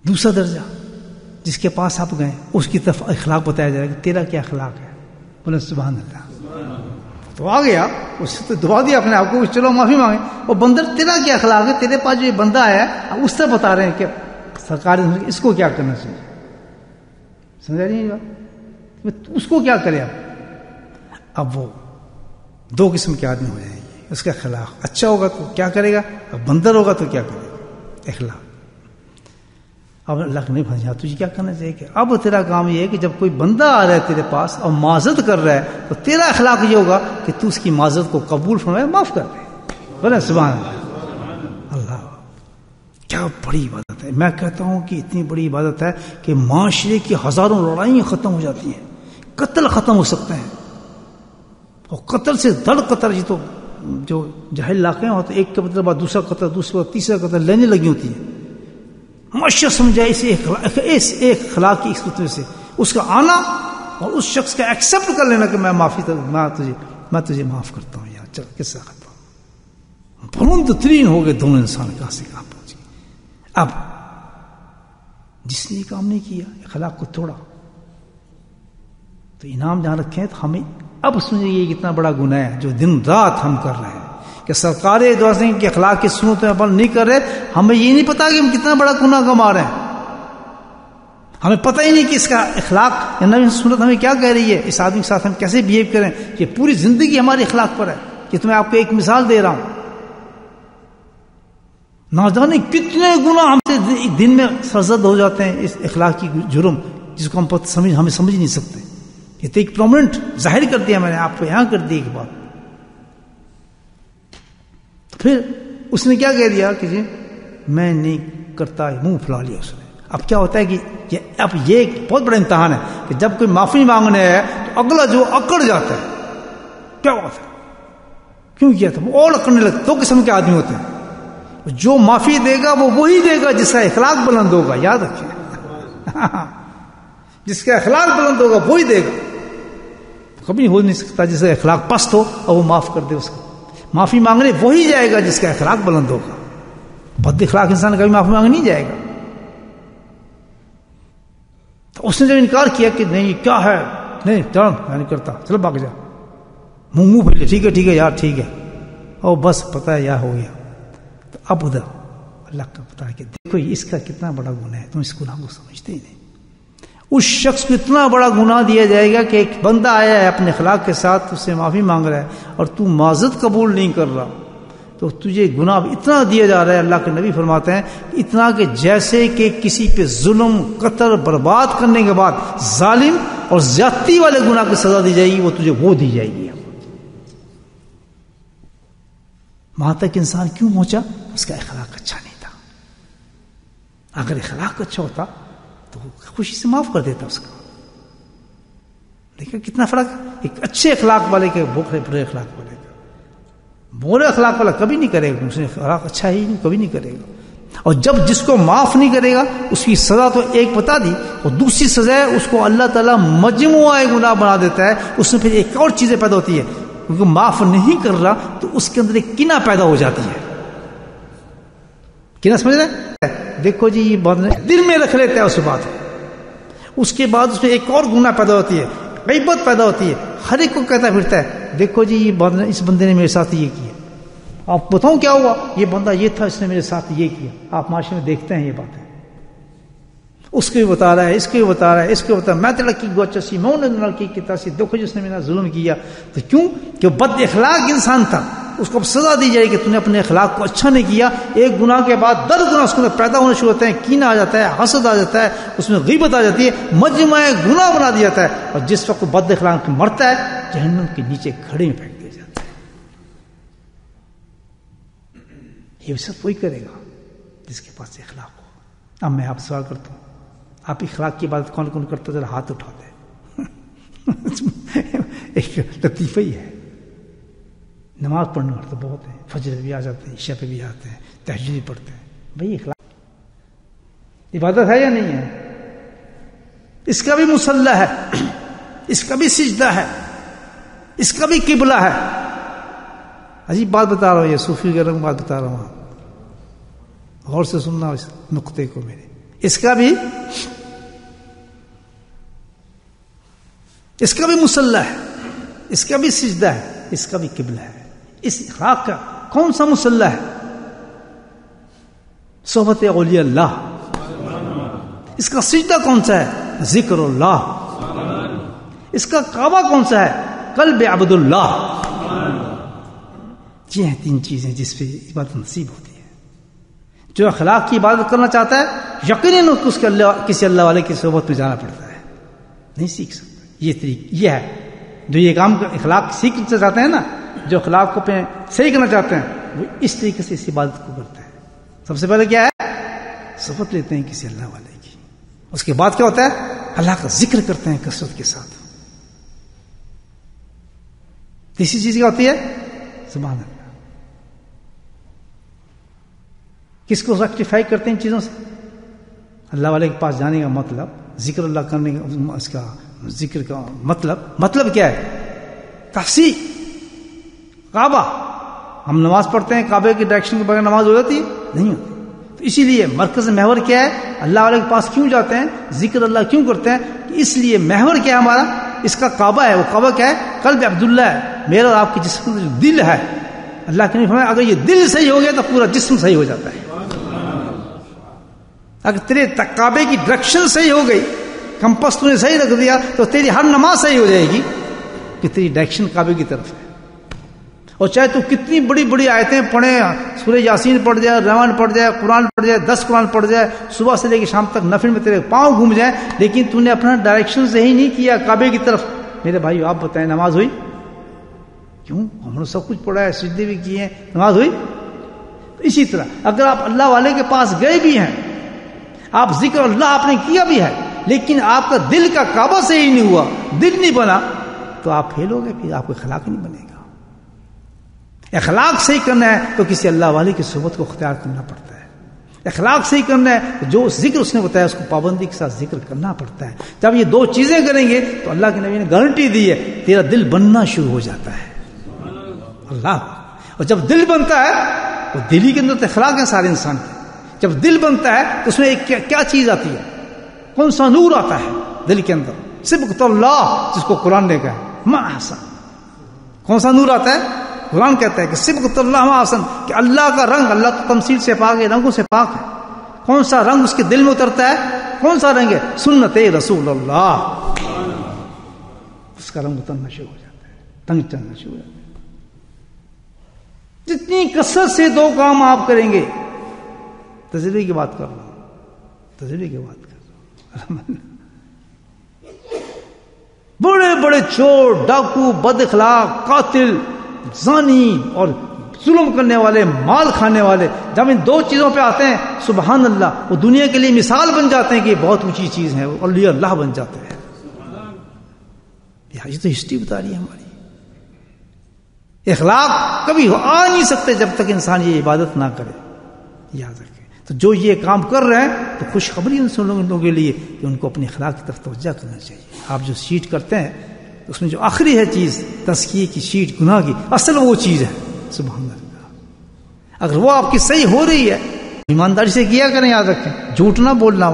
دوسرا درجہ جس کے پاس آپ گئے اس کی طرف اخلاق بتایا جائے گا کہ تیرا کیا اخلاق ہے. بولے سبحان اللہ. تو آ گیا اس سے تو دعا دیا اپنے آپ کو، چلو معافی مانگے. اور بندر تیرا کیا اخلاق ہے، تیرے پاس جو یہ بندہ آیا ہے اس سے بتا رہے ہیں کہ سرکار اس کو کیا کرنا چاہیے. سمجھا نہیں بات؟ اس کو کیا کرے آپ؟ اب وہ دو قسم کے آدمی ہو جائیں گے. اس کا اخلاق اچھا ہوگا تو کیا کرے گا، اب بندر ہوگا تو کیا کرے گا، اخلاق. اب اللہ نے بھجا تجھے کیا کرنا چاہیے کہ اب تیرا کام یہ ہے کہ جب کوئی بندہ آ رہا ہے تیرے پاس اور معذرت کر رہا ہے تو تیرا اخلاق یہ ہوگا کہ تو اس کی معذرت کو قبول فرمائے، معاف کر دے. بولے سبحان اللہ. اللہ کیا بڑی عبادت ہے. میں کہتا ہوں کہ اتنی بڑی عبادت ہے کہ معاشرے کی ہزاروں لڑائیاں ختم ہو جاتی ہیں، قتل ختم ہو سکتے ہیں. اور قتل سے دڑ قتل، یہ تو جو جاہل علاقے ہیں تو ایک کے بدلے بعد دوسرا قتل، دوسرا تیسرا قتل لینے لگی ہوتی ہے. معاشرہ سمجھائے اس ایک اخلاق کی اس خطے سے اس کا آنا اور اس شخص کا ایکسپٹ کر لینا کہ میں تجھے معاف کرتا ہوں یار، چل قصہ ختم. بلند ترین ہو گئے دونوں انسان، کہاں سے کہاں پہنچ گئے. اب جس نے کام نہیں کیا، اخلاق کو توڑا، تو انعام جہاں رکھے ہیں تو ہمیں اب سمجھے یہ کتنا بڑا گناہ ہے جو دن رات ہم کر رہے ہیں کہ سرکار دوسرے کے اخلاق کی سنتوں میں عمل نہیں کر رہے. ہمیں یہ نہیں پتا کہ ہم کتنا بڑا گناہ کما رہے ہیں. ہمیں پتہ ہی نہیں کہ اس کا اخلاق نبی سنت ہمیں کیا کہہ رہی ہے، اس آدمی کے ساتھ ہم کیسے بہیو کریں. یہ پوری زندگی ہماری اخلاق پر ہے. کہ میں آپ کو ایک مثال دے رہا ہوں، نہ جانے کتنے گناہ ہم سے ایک دن میں سرزد ہو جاتے ہیں اس اخلاق کی جرم، جس کو ہمیں سمجھ نہیں سکتے. یہ تو ایک پرومنٹ ظاہر کر دیا میں نے آپ کو، یہاں کر دی ایک بات. تو پھر اس نے کیا کہہ دیا کہ جی میں نہیں کرتا، منہ پھلا لیا اس نے. اب کیا ہوتا ہے کہ اب یہ ایک بہت بڑا امتحان ہے کہ جب کوئی معافی مانگنے ہے تو اگلا جو اکڑ جاتا ہے، کیا بات ہے کیوں کیا تھا، وہ اور اکڑنے لگتا. دو قسم کے آدمی ہوتے ہیں، جو معافی دے گا وہ وہی دے گا جس کا اخلاق بلند ہوگا. یاد رکھیں جس کا اخلاق بلند ہوگا وہی دے گا. کبھی ہو نہیں سکتا جس کا اخلاق پست ہو اور وہ معاف کر دے. اس کو معافی مانگنے وہی جائے گا جس کا اخلاق بلند ہوگا. بد اخلاق انسان کبھی معافی مانگنے نہیں جائے گا. تو اس نے جب انکار کیا کہ نہیں کیا ہے، نہیں چل میں نہیں کرتا، چلو بھاگ جا، منہ پھیلے، ٹھیک ہے یار ٹھیک ہے، اور بس پتہ ہے یار ہو گیا. تو اب ادھر اللہ کا پتہ ہے کہ دیکھو اس کا کتنا بڑا گناہ ہے، تم اس گناہ کو سمجھتے ہی نہیں. اس شخص کو اتنا بڑا گناہ دیا جائے گا کہ ایک بندہ آیا ہے اپنے اخلاق کے ساتھ، اس سے معافی مانگ رہا ہے اور تو معذرت قبول نہیں کر رہا، تو تجھے گناہ اتنا دیا جا رہا ہے. اللہ کے نبی فرماتے ہیں اتنا کہ جیسے کہ کسی پہ ظلم، قتل، برباد کرنے کے بعد ظالم اور زیادتی والے گناہ کی سزا دی جائے گی، وہ تجھے وہ دی جائے گی. وہاں تک انسان کیوں پہنچا؟ اس کا اخلاق اچھا نہیں تھا. اگر اخلاق اچھا ہوتا تو خوشی سے معاف کر دیتا اس کو. دیکھیں کتنا فرق ہے ایک اچھے اخلاق والے کے برے اخلاق والے کا. برے اخلاق والا کبھی نہیں کرے گا، اس نے اخلاق اچھا ہی نہیں کبھی نہیں کرے گا. اور جب جس کو معاف نہیں کرے گا اس کی سزا تو ایک بتا دی، اور دوسری سزا ہے اس کو اللہ تعالیٰ مجموعہ گناہ بنا دیتا ہے. اس میں پھر ایک اور چیزیں پیدا ہوتی ہے، کیونکہ معاف نہیں کر رہا تو اس کے اندر ایک کینہ پیدا ہو جاتی ہے. کینہ سمجھ رہے ہیں؟ دیکھو جی یہ بات دل میں رکھ لیتا ہے اس بات کو، اس کے بعد اس میں ایک اور گناہ پیدا ہوتی ہے، غیبت پیدا ہوتی ہے. ہر ایک کو کہتا پھرتا ہے دیکھو جی یہ بات اس بندے نے میرے ساتھ یہ کیا، آپ بتاؤں کیا ہوا، یہ بندہ یہ تھا اس نے میرے ساتھ یہ کیا. آپ معاشرے میں دیکھتے ہیں یہ باتیں، اس کو بھی بتا رہا ہے، اس کو بھی بتا رہا ہے، اس کو بتا رہا ہے، میں تو لڑکی گوچا سی میں نے لڑکی کی تاسی دیکھو جس نے میرا ظلم کیا. تو کیوں کہ بد اخلاق انسان تھا، اس کو اب سزا دی جائے کہ تم نے اپنے اخلاق کو اچھا نہیں کیا. ایک گناہ کے بعد 10 گناہ اس کو پیدا ہونے شروع ہوتے ہیں، کینہ آ جاتا ہے، حسد آ جاتا ہے، اس میں غیبت آ جاتی ہے، مجموعہ گناہ بنا دیا جاتا ہے. اور جس وقت بد اخلاق مرتا ہے جہنم کے نیچے گھڑے میں پھینک دیا جاتا ہے. یہ سب وہی کرے گا جس کے پاس اخلاق ہو. اب میں آپ سے سوال کرتا ہوں، آپ اخلاق کی بات کون کون کرتے ذرا ہاتھ اٹھاتے ہیں. ایک لطیفہ ہی ہے. نماز پڑھنے والے تو بہت ہیں، فجر بھی آ جاتے ہیں، عشاء پہ بھی آتے ہیں، تہجد بھی پڑھتے ہیں. بھائی اخلاق عبادت ہے یا نہیں ہے؟ اس کا بھی مصلی ہے، اس کا بھی سجدہ ہے، اس کا بھی قبلہ ہے. عجیب بات بتا رہا ہوں، یہ صوفی گرم بات بتا رہا ہوں، غور سے سننا اس نقطے کو میرے. اس کا بھی مصلی ہے، اس کا بھی سجدہ ہے، اس کا بھی قبلہ ہے. اس اخلاق کا کون سا مصلی ہے؟ صحبت اولیاء اللہ. اس کا سجدہ کون سا ہے؟ ذکر اللہ. اس کا کعبہ کون سا ہے؟ قلب عبد اللہ. یہ ہیں 3 چیزیں جس پہ عبادت نصیب ہوتی ہے. جو اخلاق کی عبادت کرنا چاہتا ہے یقیناً اس کے کسی اللہ والے کی صحبت میں جانا پڑتا ہے، نہیں سیکھ سکتا. یہ طریقہ یہ ہے جو یہ کام اخلاق سیکھنا چاہتے ہیں نا، جو اخلاق کو صحیح کرنا چاہتے ہیں وہ اس طریقے سے اس عبادت کو کرتے ہیں. سب سے پہلے کیا ہے؟ صحبت لیتے ہیں کسی اللہ والے کی. اس کے بعد کیا ہوتا ہے؟ اللہ کا ذکر کرتے ہیں کثرت کے ساتھ. تیسری چیز کیا ہوتی ہے؟ سبحان اللہ. کس کو ریکٹیفائی کرتے ہیں ان چیزوں سے؟ اللہ والے کے پاس جانے کا مطلب ذکر اللہ کرنے کا، اس کا ذکر کا مطلب کیا ہے؟ تحصیل کعبہ. ہم نماز پڑھتے ہیں کعبے کی ڈائریکشن کے بغیر نماز ہو جاتی ہے؟ نہیں ہوتی. تو اسی لیے مرکز محور کیا ہے؟ اللہ والے کے پاس کیوں جاتے ہیں؟ ذکر اللہ کیوں کرتے ہیں؟ اس لیے محور کیا ہے ہمارا؟ اس کا کعبہ ہے. وہ کعبہ کیا ہے؟ قلب عبداللہ ہے. میرا اور آپ کے جسم کا جو دل ہے، اللہ کے نبی فرمایا اگر یہ دل صحیح ہو گیا تو پورا جسم صحیح ہو جاتا ہے. اگر تیرے کعبے کی ڈائریکشن صحیح ہو گئی، کمپس تو نے صحیح رکھ دیا، تو تیری ہر نماز صحیح ہو جائے گی کہ تیری ڈائریکشن کعبے کی طرف ہے. اور چاہے تو کتنی بڑی بڑی آیتیں پڑھے، سورہ یاسین پڑھ جائے، رحمان پڑھ جائے، قرآن پڑھ جائے، 10 قرآن پڑھ جائے، صبح سے لے کے شام تک نفل میں تیرے پاؤں گھوم جائیں، لیکن تو نے اپنا ڈائریکشن صحیح نہیں کیا کعبے کی طرف. میرے بھائی آپ بتائیں نماز ہوئی؟ کیوں؟ ہم نے سب کچھ پڑھا ہے، سجدے بھی کیے ہیں، نماز ہوئی؟ اسی طرح اگر آپ اللہ والے کے پاس گئے بھی ہیں، آپ ذکر اللہ آپ نے کیا بھی ہے، لیکن آپ کا دل کا کعبہ صحیح نہیں ہوا، دل نہیں بنا، تو آپ فیل ہو گئے. پھر آپ کو اخلاق نہیں بنے گا. اخلاق صحیح کرنا ہے تو کسی اللہ والے کی صحبت کو اختیار کرنا پڑتا ہے. اخلاق صحیح کرنا ہے تو جو ذکر اس نے بتایا اس کو پابندی کے ساتھ ذکر کرنا پڑتا ہے. جب یہ 2 چیزیں کریں گے تو اللہ کے نبی نے گارنٹی دی ہے تیرا دل بننا شروع ہو جاتا ہے. اللہ. اور جب دل بنتا ہے تو دل ہی کے اندر تو اخلاق ہے سارے انسان کے. جب دل بنتا ہے تو اس میں ایک کیا چیز آتی ہے؟ کون سا نور آتا ہے دل کے اندر؟ صبغۃ اللہ، جس کو قرآن نے کہا ہے ما احسن. کون سا نور آتا ہے؟ قرآن کہتا ہے کہ صبغۃ اللہ ما احسن، کہ اللہ کا رنگ، اللہ تو تمثیل سے پاک ہے، رنگوں سے پاک ہے. کون سا رنگ اس کے دل میں اترتا ہے؟ کون سا رنگ ہے؟ سنت رسول اللہ. اس کا رنگ اترنا شروع ہو جاتا ہے، رنگ چڑھنا شروع ہو جاتا ہے. جتنی کثرت سے 2 کام آپ کریں گے، تجربے کی بات کر رہا ہوں، تجربے کی بات کر رہا ہوں. بڑے بڑے چور، ڈاکو، بد اخلاق، قاتل، زانی اور ظلم کرنے والے، مال کھانے والے، جب ان 2 چیزوں پہ آتے ہیں سبحان اللہ، وہ دنیا کے لیے مثال بن جاتے ہیں کہ یہ بہت اونچی چیز ہے، وہ اولیاء اللہ بن جاتے ہیں. یہ تو ہسٹری بتا رہی ہے ہماری. اخلاق کبھی آ نہیں سکتے جب تک انسان یہ عبادت نہ کرے. یاد رکھیں. تو جو یہ کام کر رہے ہیں تو خوشخبری ان لوگوں کے لیے کہ ان کو اپنے اخلاق کی طرف توجہ کرنا چاہیے. آپ جو شیٹ کرتے ہیں اس میں جو آخری ہے چیز تزکیے کی شیٹ، گناہ کی، اصل وہ چیز ہے سبحان اللہ. اگر وہ آپ کی صحیح ہو رہی ہے ایمانداری سے کیا کریں. یاد رکھیں جھوٹ نہ بولنا.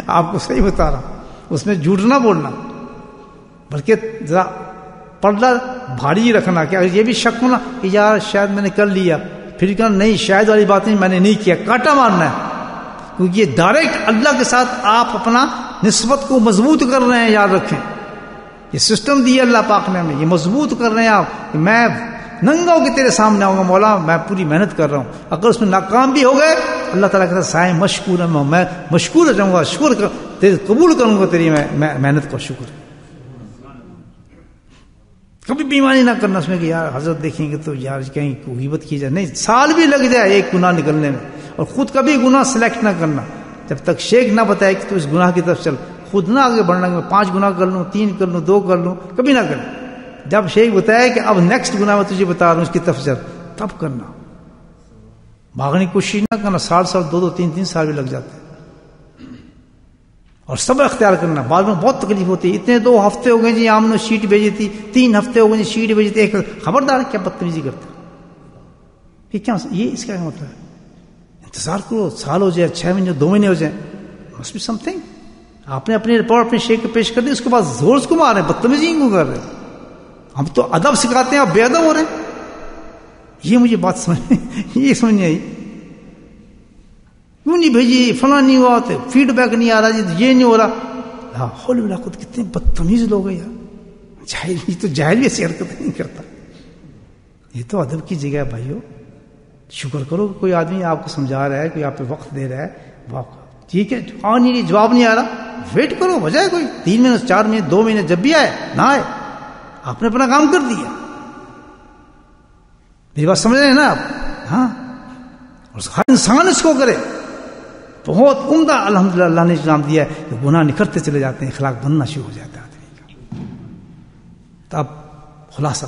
آپ کو صحیح بتا رہا ہوں، اس میں جھوٹ نہ بولنا، بلکہ ذرا پردہ بھاری رکھنا. کہ اگر یہ بھی شک ہونا کہ یار شاید میں نے کر لیا، پھر کہنا نہیں شاید والی بات نہیں، میں نے نہیں کیا، کاٹا مارنا ہے. کیونکہ یہ ڈائریکٹ اللہ کے ساتھ آپ اپنا نسبت کو مضبوط کر رہے ہیں. یاد رکھیں یہ سسٹم دیا اللہ پاک نے ہمیں، یہ مضبوط کر رہے ہیں آپ کہ میں ننگا ہو کے تیرے سامنے آؤں گا مولا، میں پوری محنت کر رہا ہوں. اگر اس میں ناکام بھی ہو گئے اللہ تعالیٰ کہتا ہے سائے مشکور ہے، میں مشکور ہو جاؤں گا، شکر قبول کروں گا تیری محنت کو. شکر. کبھی بیماری نہ کرنا اس میں کہ یار حضرت دیکھیں گے تو یار کہیں غیبت کی جائے. نہیں، سال بھی لگ جائے ایک گناہ نکلنے میں. اور خود کبھی گناہ سلیکٹ نہ کرنا جب تک شیخ نہ بتائے کہ تو اس گناہ کی طرف چل. خود نہ آگے بڑھنا کہ میں 5 گناہ کر لوں، 3 کر لوں، 2 کر لوں، کبھی نہ کریں. جب شیخ بتائے کہ اب نیکسٹ گناہ میں تجھے بتا رہا ہوں اس کی طرف چل، تب کرنا. بھاگنے کی کوشش نہ کرنا. سال 2 3 سال بھی لگ جاتے ہیں. اور صبر اختیار کرنا. بعد میں بہت تکلیف ہوتی ہے. اتنے 2 ہفتے ہو گئے جی ہم نے شیٹ بھیجی تھی، 3 ہفتے ہو گئے جی شیٹ بھیجی تھی. ایک خبردار کیا بدتمیزی کرتا. یہ کیا، یہ اس کا مطلب ہے انتظار کرو، سال ہو جائے، 6 مہینے 2 مہینے ہو جائیں، مسٹ بی سم تھنگ. آپ نے اپنی رپورٹ اپنے شیخ کو پیش کر دی، اس کے بعد زور سے کو مار رہے ہیں، بدتمیزی کیوں کر رہے ہیں؟ ہم تو ادب سکھاتے ہیں، آپ بے ادب ہو رہے ہیں. یہ مجھے بات یہ سمجھ نہیں آئی. کیوں نہیں بھیجی، فلاں نہیں ہوا، تو فیڈ بیک نہیں آ رہا جی، یہ نہیں ہو رہا. ہاں ہول بلا خود کتنے بدتمیز لوگ ہیں یار. جاہل، یہ تو جاہل بھی ایسی حرکت نہیں کرتا. یہ تو ادب کی جگہ ہے بھائیو. شکر کرو کہ کوئی آدمی آپ کو سمجھا رہا ہے، کوئی آپ پہ وقت دے رہا ہے. ٹھیک ہے جواب نہیں آ رہا، ویٹ کرو، بجائے کوئی 3 مہینے 4 مہینے 2 مہینے جب بھی آئے نہ آئے، آپ نے اپنا کام کر دیا. میری بات سمجھ رہے ہیں نا آپ؟ ہاں. اور ہر انسان اس کو کرے. بہت عمدہ الحمدللہ اللہ نے انعام دیا ہے کہ گناہ نکھرتے چلے جاتے ہیں، اخلاق بننا شروع ہو جاتا ہے آدمی کا. تو اب خلاصہ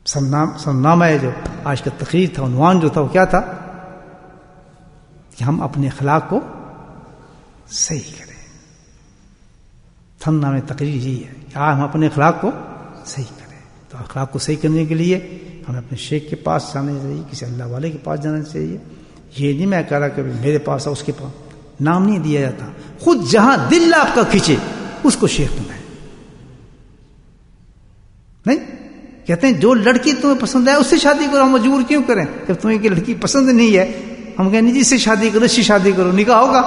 سرنامہ ہے جو آج کا تقریر تھا، عنوان جو تھا وہ کیا تھا کہ ہم اپنے اخلاق کو صحیح کریں. تھن نام تقریر یہی ہے کہ ہم اپنے اخلاق کو صحیح کریں. تو اخلاق کو صحیح کرنے کے لیے ہمیں اپنے شیخ کے پاس جانا چاہیے, کسی اللہ والے کے پاس جانا چاہیے. یہ نہیں میں کہہ رہا کہ میرے پاس ہے اس کے پاس, نام نہیں دیا جاتا. خود جہاں دل آپ کا کھینچے اس کو شیخ بنائیں. نہیں کہتے ہیں جو لڑکی تمہیں پسند ہے اس سے شادی کرو, ہم مجبور کیوں کریں؟ جب تمہیں کہ لڑکی پسند نہیں ہے ہم کہیں نہیں جس سے شادی کرو اس سے شادی کرو, نکاح ہوگا,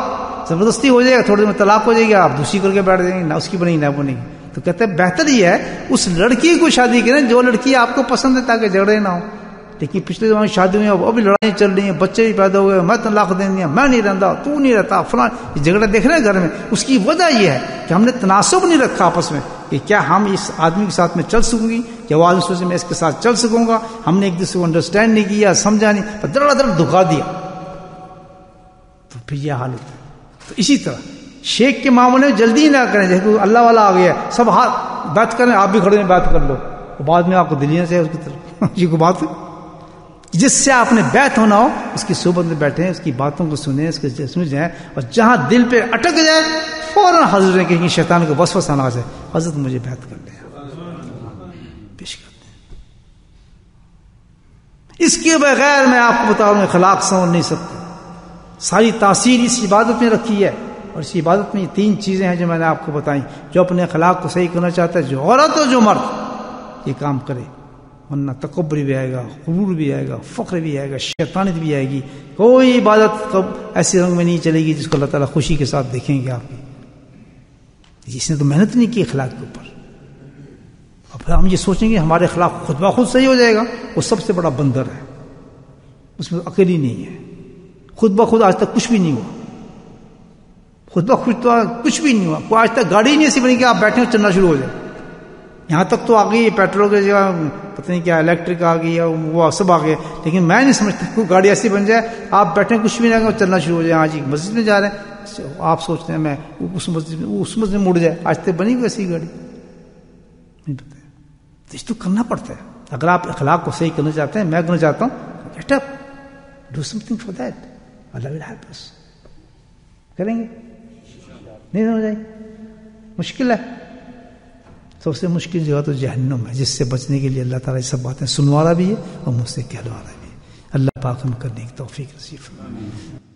زبردستی ہو جائے گا, تھوڑے دیر میں طلاق ہو جائے گا, آپ دوسری کر کے بیٹھ جائیں گے, نہ اس کی بنی نہ بنے گی. تو کہتے ہیں بہتر یہ ہے اس لڑکی کو شادی کریں جو لڑکی آپ کو پسند ہے, تاکہ جھگڑے نہ ہو. لیکن پچھلے زمانے میں شادی میں ابھی لڑائیں چل رہی ہیں, بچے بھی پیدا ہو گئے, میں طلاق دے دیا, میں نہیں رہتا, تو نہیں رہتا, فلاں جھگڑے دیکھ رہے ہیں گھر میں. اس کی وجہ یہ ہے کہ ہم نے تناسب نہیں رکھا آپس میں کہ کیا ہم اس آدمی کے ساتھ میں چل سکوں گی, یا وہ آدمی سوچے میں اس کے ساتھ چل سکوں گا. ہم نے ایک دوسرے کو انڈرسٹینڈ نہیں کیا, سمجھا نہیں, پر دڑا دڑ دھکا دیا. تو پھر یہ حالت ہے. تو اسی طرح شیخ کے معاملے میں جلدی نہ کریں. جیسے اللہ والا آ گیا, سب ہاتھ بات کریں, آپ بھی کھڑے ہیں بات کر لو, بعد میں آپ کو دلیاں سے اس کی طرف یہ کو بات جس سے آپ نے بیعت ہونا ہو اس کی صحبت میں بیٹھیں, اس کی باتوں کو سنیں, اس کے سمجھ جائیں, اور جہاں دل پہ اٹک جائے فوراً حضرت نے کہ شیطان کو وسوسہ نہ آ جائے, حضرت مجھے بیعت کر لیں, پیش کرتے ہیں. اس کے بغیر میں آپ کو بتاؤں اخلاق سنور نہیں سکتے. ساری تاثیر اس عبادت میں رکھی ہے, اور اس عبادت میں یہ 3 چیزیں ہیں جو میں نے آپ کو بتائیں. جو اپنے اخلاق کو صحیح کرنا چاہتا ہے, جو عورت اور جو مرد, یہ کام کرے, ورنہ تکبر بھی آئے گا, غرور بھی آئے گا, فخر بھی آئے گا, شیطانیت بھی آئے گی. کوئی عبادت ایسے رنگ میں نہیں چلے گی جس کو اللہ تعالیٰ خوشی کے ساتھ دیکھیں گے آپ کی. جس نے تو محنت نہیں کی اخلاق کے اوپر, اور پھر ہم یہ سوچیں گے ہمارے اخلاق خود بخود صحیح ہو جائے گا. وہ سب سے بڑا بندر ہے, اس میں عقل ہی نہیں ہے. خود بخود آج تک کچھ بھی نہیں ہوا, خود بخود تو کچھ بھی نہیں ہوا. کوئی آج تک گاڑی نہیں ایسی بنی کہ آپ بیٹھیں اور چلنا شروع ہو جائے. یہاں تک تو آ گئی پیٹرول کی جگہ پتہ نہیں کیا الیکٹرک آ گئی, وہ سب آ گئے, لیکن میں نہیں سمجھتا کوئی گاڑی ایسی بن جائے آپ بیٹھیں کچھ بھی نہ کریں چلنا شروع ہو جائے. آج مسجد میں جا رہے ہیں, آپ سوچتے ہیں میں اس مسجد میں مڑ جائے. آج تک بنی کوئی ایسی گاڑی نہیں پتہ. تو اس تو کرنا پڑتا ہے. اگر آپ اخلاق کو صحیح کرنا چاہتے ہیں, میں کرنا چاہتا ہوں, get up, do something for that, Allah will help us. کریں گے نہیں ہو جائے, مشکل ہے. سب سے مشکل جگہ تو جہنم ہے, جس سے بچنے کے لیے اللہ تعالیٰ یہ سب باتیں سنوانا بھی ہے اور مجھ سے کہلوانا بھی ہے. اللہ پاک ہم کرنے کی توفیق نصیب فرمائے.